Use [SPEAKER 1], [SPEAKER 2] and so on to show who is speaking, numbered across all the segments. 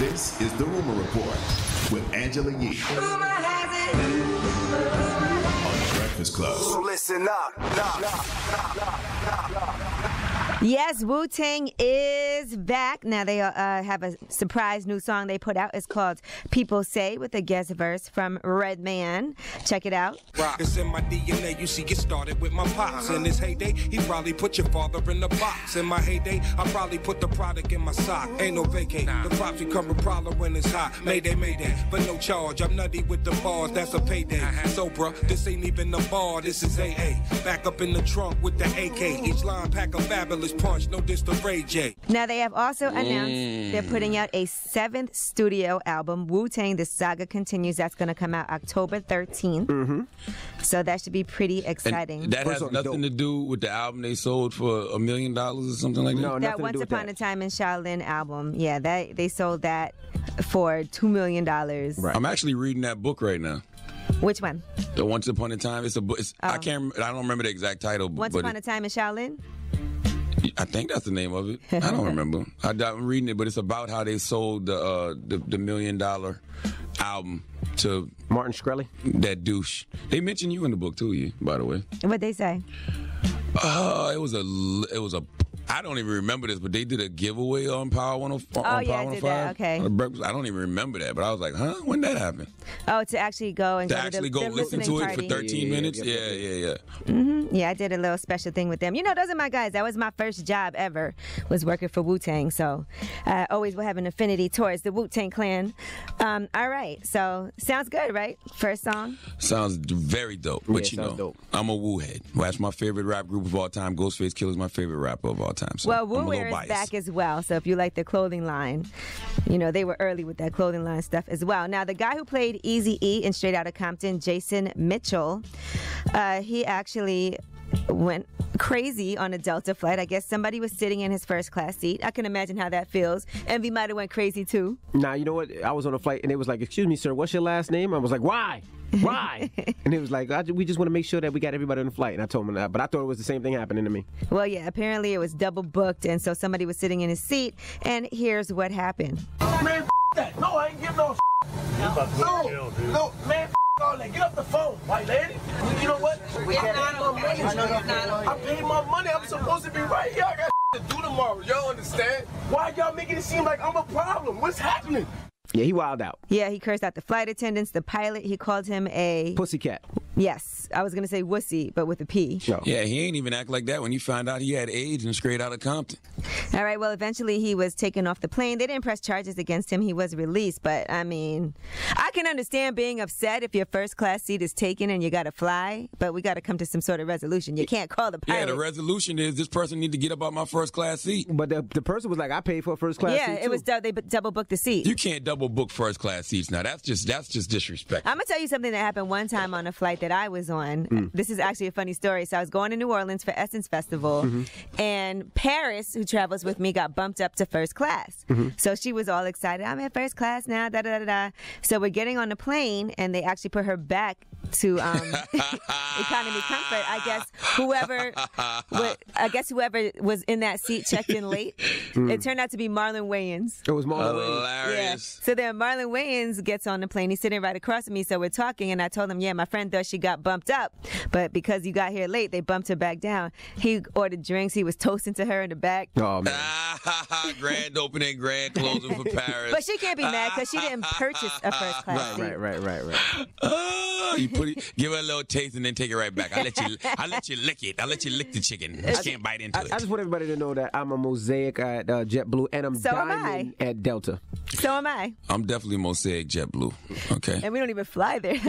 [SPEAKER 1] This is the Rumor Report with Angela Yee on the Breakfast Club.
[SPEAKER 2] So listen up.
[SPEAKER 3] Yes, Wu-Tang is back. Now they have a surprise new song they put out. It's called People Say, with a guest verse from Redman. Check it out.
[SPEAKER 4] It's in my DNA. You see, it started with my pops. In his heyday, he probably put your father in the box. In my heyday, I probably put the product in my sock. Ain't no vacate. The props become a problem when it's hot. Mayday, but no charge. I'm nutty with the bars. That's a payday. So, bruh, this ain't even a bar. This is AA. Back up in the trunk with the AK. Each line pack a fabulous punch. No diss to Ray J.
[SPEAKER 3] Now they have also announced they're putting out a 7th studio album, Wu-Tang: The Saga Continues. That's going to come out October 13th. So that should be pretty exciting.
[SPEAKER 5] And that has nothing to do with the album they sold for $1 million or something like that?
[SPEAKER 3] No, that Once Upon a Time in Shaolin album. Yeah, they sold that for $2 million.
[SPEAKER 5] Right. I'm actually reading that book right now.
[SPEAKER 3] Which one?
[SPEAKER 5] The Once Upon a Time. It's a book. I don't remember the exact title.
[SPEAKER 3] Once Upon a Time in Shaolin?
[SPEAKER 5] I think that's the name of it. I don't remember. I'm reading it, but it's about how they sold the $1 million album to
[SPEAKER 6] Martin Shkreli.
[SPEAKER 5] That douche. They mentioned you in the book too, by the way.
[SPEAKER 3] What'd they say?
[SPEAKER 5] It was a. I don't even remember this, but they did a giveaway on Power 105.
[SPEAKER 3] Oh, yeah, I did that. Okay.
[SPEAKER 5] I don't even remember that, but I was like, huh? When did that happen?
[SPEAKER 3] Oh, to actually go and
[SPEAKER 5] listen to it for 13 minutes? Yeah.
[SPEAKER 3] Yeah, I did a little special thing with them. You know, those are my guys. That was my first job ever, was working for Wu-Tang. So I always will have an affinity towards the Wu-Tang Clan. All right. So sounds good, right? First song?
[SPEAKER 5] Sounds very dope. But you know,
[SPEAKER 6] dope.
[SPEAKER 5] I'm a Wu head. Well, that's my favorite rap group of all time. Ghostface Killah is my favorite rapper of all time. So
[SPEAKER 3] well, Wu Wear is back as well. So if you like the clothing line, you know, they were early with that clothing line stuff as well. Now, the guy who played Eazy-E in Straight Outta Compton, Jason Mitchell, he actually went crazy on a Delta flight. I guess somebody was sitting in his first class seat. I can imagine how that feels. Envy might have went crazy too.
[SPEAKER 6] Nah, you know what? I was on a flight and it was like, "Excuse me, sir, what's your last name?" I was like, "Why? Why?" And it was like, "We just want to make sure that we got everybody on the flight." And I told him that, but I thought it was the same thing happening to me.
[SPEAKER 3] Well, yeah, apparently it was double booked, and so somebody was sitting in his seat, and here's what happened.
[SPEAKER 7] Man, that. No, I ain't giving no No, man, all that. Get off the phone, white lady. You know what? I paid my money. I'm supposed to be right here. I got to do tomorrow. Y'all understand? Why y'all making it seem like I'm a problem? What's happening?
[SPEAKER 6] Yeah, he wilded out.
[SPEAKER 3] Yeah, he cursed out the flight attendants, the pilot. He called him a
[SPEAKER 6] pussycat.
[SPEAKER 3] Yes, I was going to say wussy, but with a P.
[SPEAKER 5] Sure. Yeah, he ain't even act like that when you found out he had AIDS and Straight Outta Compton.
[SPEAKER 3] All right, well, eventually he was taken off the plane. They didn't press charges against him. He was released, but I mean, I can understand being upset if your first class seat is taken and you got to fly, but we got to come to some sort of resolution. You can't call the pilot.
[SPEAKER 5] Yeah, the resolution is this person need to get up out my first class seat.
[SPEAKER 6] But the person was like, I paid for a first class seat.
[SPEAKER 3] Yeah, it was they double booked the seat.
[SPEAKER 5] You can't double book first class seats. Now that's just disrespectful.
[SPEAKER 3] I'm gonna tell you something that happened one time on a flight that I was on. This is actually a funny story. So I was going to New Orleans for Essence Festival, and Paris, who travels with me, got bumped up to first class. So she was all excited. I'm in first class now. Da da da da. So we're getting on the plane, and they actually put her back to economy comfort. I guess whoever was in that seat checked in late. It turned out to be Marlon Wayans.
[SPEAKER 6] It was Marlon Wayans.
[SPEAKER 5] Hilarious.
[SPEAKER 3] Yeah. So then Marlon Wayans gets on the plane. He's sitting right across from me, so we're talking, and I told him, yeah, my friend thought she got bumped up, but because you got here late, they bumped her back down. He ordered drinks. He was toasting to her in the back.
[SPEAKER 6] Oh, man.
[SPEAKER 5] Grand opening, grand closing for Paris.
[SPEAKER 3] But she can't be mad because she didn't purchase a first class seat.
[SPEAKER 6] Right.
[SPEAKER 5] Give her a little taste and then take it right back. I'll let you lick it. I'll let you lick the chicken. You can't bite into it.
[SPEAKER 6] I just want everybody to know that I'm a mosaic at JetBlue, and I'm diamond at Delta.
[SPEAKER 3] So am I.
[SPEAKER 5] I'm definitely mosaic JetBlue. Okay.
[SPEAKER 3] And we don't even fly there.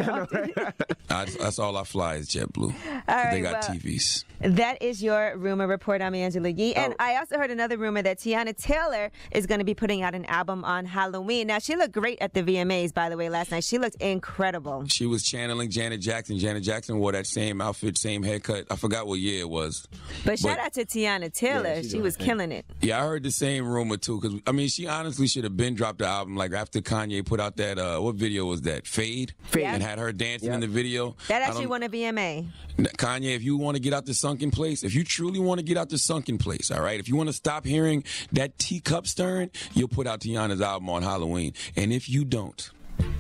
[SPEAKER 5] That's all I fly is JetBlue.
[SPEAKER 3] All right,
[SPEAKER 5] they got TVs.
[SPEAKER 3] That is your rumor report. I'm Angela Yee. And I also heard another rumor that Tiana Taylor is going to be putting out an album on Halloween. Now, she looked great at the VMAs, by the way, last night. She looked incredible.
[SPEAKER 5] She was channeling Janet Jackson. Janet Jackson wore that same outfit, same haircut. I forgot what year it was.
[SPEAKER 3] But shout out to Tiana Taylor. Yeah, she was killing it.
[SPEAKER 5] Yeah, I heard the same rumor, too. Because, I mean, she honestly should have been dropped dropped the album, like after Kanye put out that, what video was that? Fade? And had her dancing in the video.
[SPEAKER 3] That actually won a VMA.
[SPEAKER 5] Kanye, if you want to get out the sunken place, if you truly want to get out the sunken place, all right, if you want to stop hearing that teacup stirring, you'll put out Tiana's album on Halloween. And if you don't,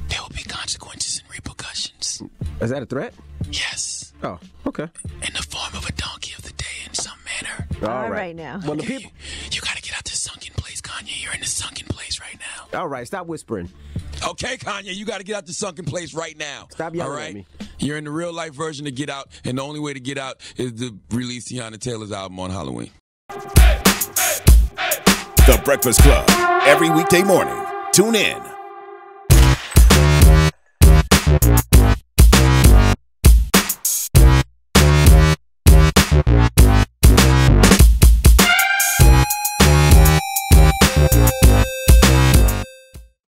[SPEAKER 5] there will be consequences and repercussions.
[SPEAKER 6] Is that a threat?
[SPEAKER 5] Yes.
[SPEAKER 6] Oh, okay.
[SPEAKER 5] In the form of a donkey of the day in some manner.
[SPEAKER 3] All right now.
[SPEAKER 6] Well, the people.
[SPEAKER 5] You got to get out this sunken place, Kanye. You're in the sunken place right now.
[SPEAKER 6] All right, stop whispering.
[SPEAKER 5] Okay, Kanye, you got to get out the sunken place right now.
[SPEAKER 6] Stop yelling
[SPEAKER 5] all right?
[SPEAKER 6] at me.
[SPEAKER 5] You're in the real life version to get out, and the only way to get out is to release Tiana Taylor's album on Halloween.
[SPEAKER 1] The Breakfast Club, every weekday morning. Tune in